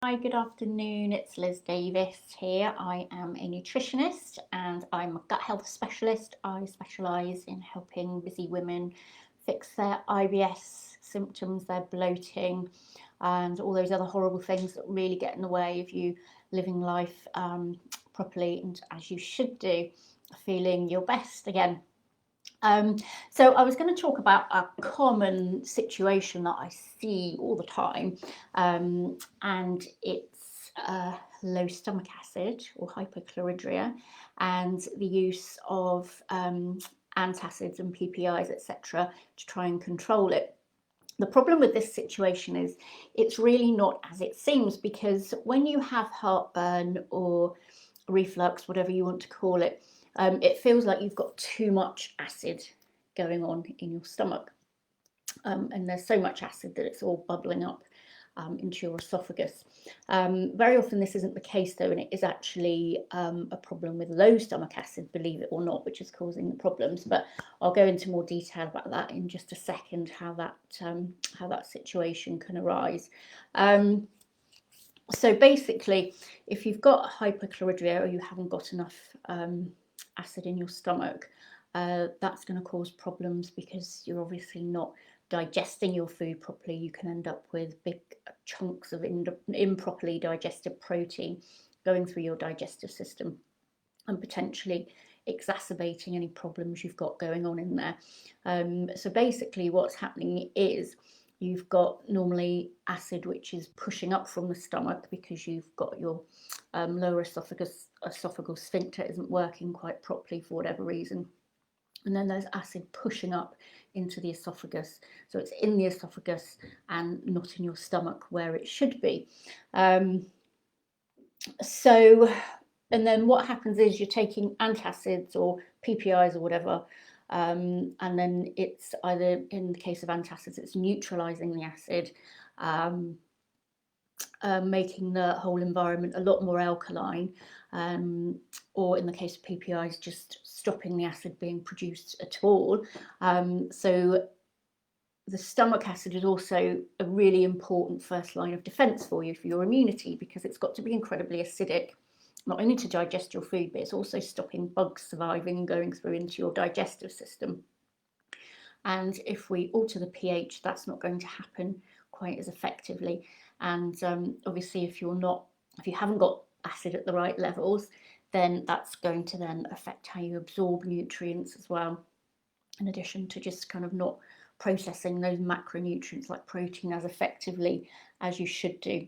Hi, good afternoon. It's Liz Davis here. I am a nutritionist and I'm a gut health specialist. I specialise in helping busy women fix their IBS symptoms, their bloating, and all those other horrible things that really get in the way of you living life properly and as you should do, feeling your best again. So I was going to talk about a common situation that I see all the time, and it's low stomach acid or hyperchloridria, and the use of antacids and PPIs, etc., to try and control it. The problem with this situation is it's really not as it seems, because when you have heartburn or reflux, whatever you want to call it, it feels like you've got too much acid going on in your stomach. And there's so much acid that it's all bubbling up into your esophagus. Very often this isn't the case though, and it is actually a problem with low stomach acid, believe it or not, which is causing the problems. But I'll go into more detail about that in just a second, how that situation can arise. So basically, if you've got hyperchloridria or you haven't got enough acid in your stomach, that's going to cause problems because you're obviously not digesting your food properly. You can end up with big chunks of improperly digested protein going through your digestive system and potentially exacerbating any problems you've got going on in there. So basically what's happening is you've got normally acid which is pushing up from the stomach because you've got your lower esophageal sphincter isn't working quite properly for whatever reason. And then there's acid pushing up into the esophagus. So it's in the esophagus and not in your stomach where it should be. And then what happens is you're taking antacids or PPIs or whatever, and then it's either, in the case of antacids, it's neutralizing the acid, making the whole environment a lot more alkaline, or in the case of PPIs, just stopping the acid being produced at all. So the stomach acid is also a really important first line of defense for you, for your immunity, because it's got to be incredibly acidic, not only to digest your food, but it's also stopping bugs surviving and going through into your digestive system. And if we alter the pH, that's not going to happen quite as effectively. And obviously, if you haven't got acid at the right levels, then that's going to then affect how you absorb nutrients as well, in addition to just kind of not processing those macronutrients like protein as effectively as you should do.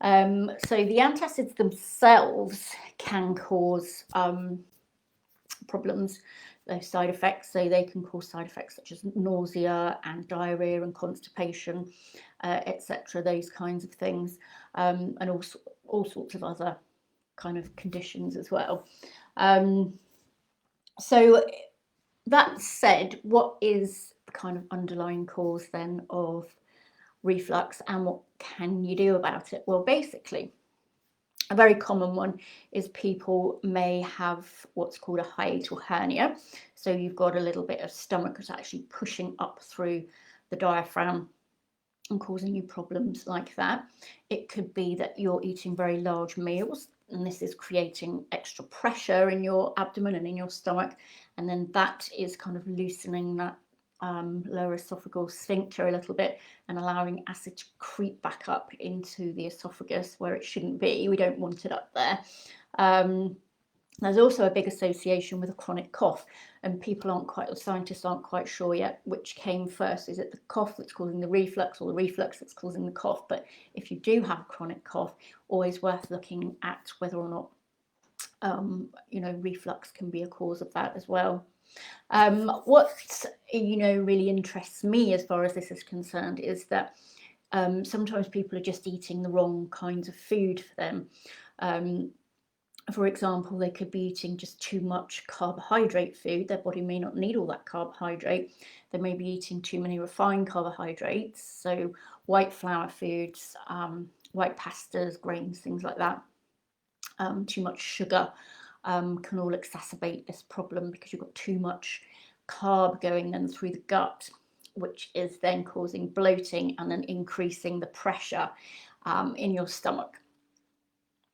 So the antacids themselves can cause problems, those side effects. So they can cause side effects such as nausea and diarrhea and constipation, etc., those kinds of things, and all sorts of other kind of conditions as well. So that said, what is the kind of underlying cause then of reflux, and what can you do about it? Well, basically, a very common one is people may have what's called a hiatal hernia. So you've got a little bit of stomach that's actually pushing up through the diaphragm and causing you problems like that. It could be that you're eating very large meals, and this is creating extra pressure in your abdomen and in your stomach, and then that is kind of loosening that lower esophageal sphincter a little bit and allowing acid to creep back up into the esophagus where it shouldn't be. We don't want it up there. There's also a big association with a chronic cough, and scientists aren't quite sure yet which came first. Is it the cough that's causing the reflux, or the reflux that's causing the cough? But if you do have a chronic cough, always worth looking at whether or not reflux can be a cause of that as well. What really interests me as far as this is concerned is that sometimes people are just eating the wrong kinds of food for them. For example, they could be eating just too much carbohydrate food. Their body may not need all that carbohydrate. They may be eating too many refined carbohydrates, so white flour foods, white pastas, grains, things like that. Too much sugar can all exacerbate this problem because you've got too much carb going then through the gut, which is then causing bloating and then increasing the pressure in your stomach,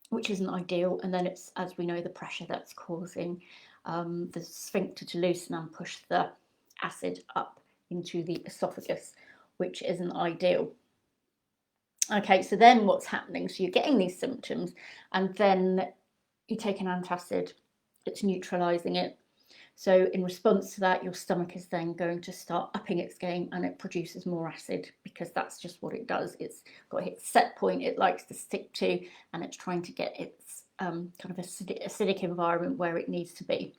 which isn't ideal. And then it's, as we know, the pressure that's causing the sphincter to loosen and push the acid up into the esophagus, which isn't ideal. Okay, so then what's happening? So you're getting these symptoms, and then you take an antacid, it's neutralizing it. So in response to that, your stomach is then going to start upping its game, and it produces more acid, because that's just what it does. It's got its set point it likes to stick to, and it's trying to get its kind of acidic environment where it needs to be.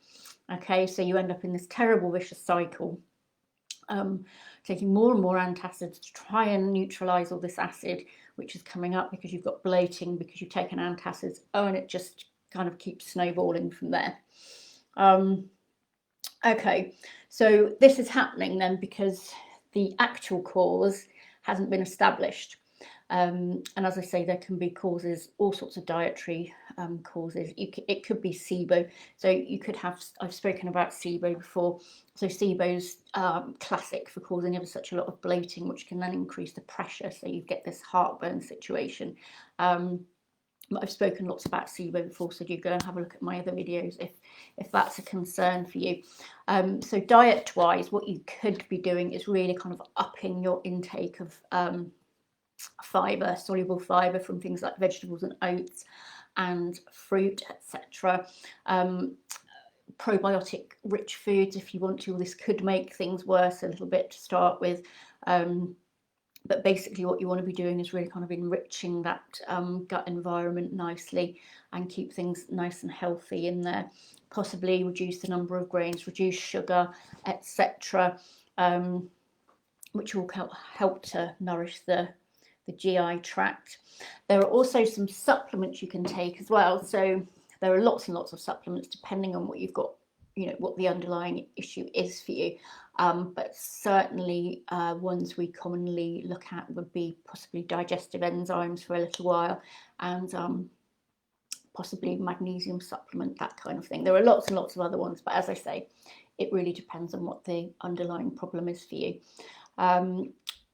Okay, so you end up in this terrible vicious cycle, taking more and more antacids to try and neutralize all this acid which is coming up, because you've got bloating, because you've taken antacids. Oh, and it just kind of keeps snowballing from there. Okay, so this is happening then because the actual cause hasn't been established. And as I say, there can be causes, all sorts of dietary causes. It could be SIBO. So you could have, I've spoken about SIBO before. So SIBO's classic for causing ever such a lot of bloating, which can then increase the pressure. So you get this heartburn situation. I've spoken lots about SIBO before, so do go and have a look at my other videos if that's a concern for you. So diet-wise, what you could be doing is really kind of upping your intake of fibre, soluble fibre from things like vegetables and oats and fruit, etc. Probiotic rich foods if you want to. This could make things worse a little bit to start with. But basically what you want to be doing is really kind of enriching that gut environment nicely and keep things nice and healthy in there. Possibly reduce the number of grains, reduce sugar, etc., which will help to nourish the GI tract. There are also some supplements you can take as well. So there are lots and lots of supplements depending on what you've got, you know, what the underlying issue is for you. But certainly ones we commonly look at would be possibly digestive enzymes for a little while, and possibly magnesium supplement, that kind of thing. There are lots and lots of other ones, but as I say, it really depends on what the underlying problem is for you.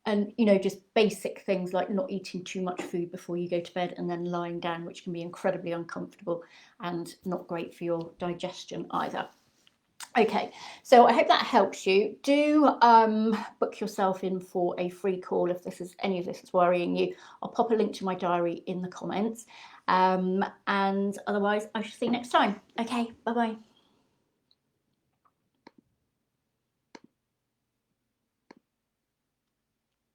And, you know, just basic things like not eating too much food before you go to bed and then lying down, which can be incredibly uncomfortable and not great for your digestion either. Okay, so I hope that helps you. Do book yourself in for a free call if any of this is worrying you. I'll pop a link to my diary in the comments. And otherwise, I shall see you next time. Okay, bye-bye.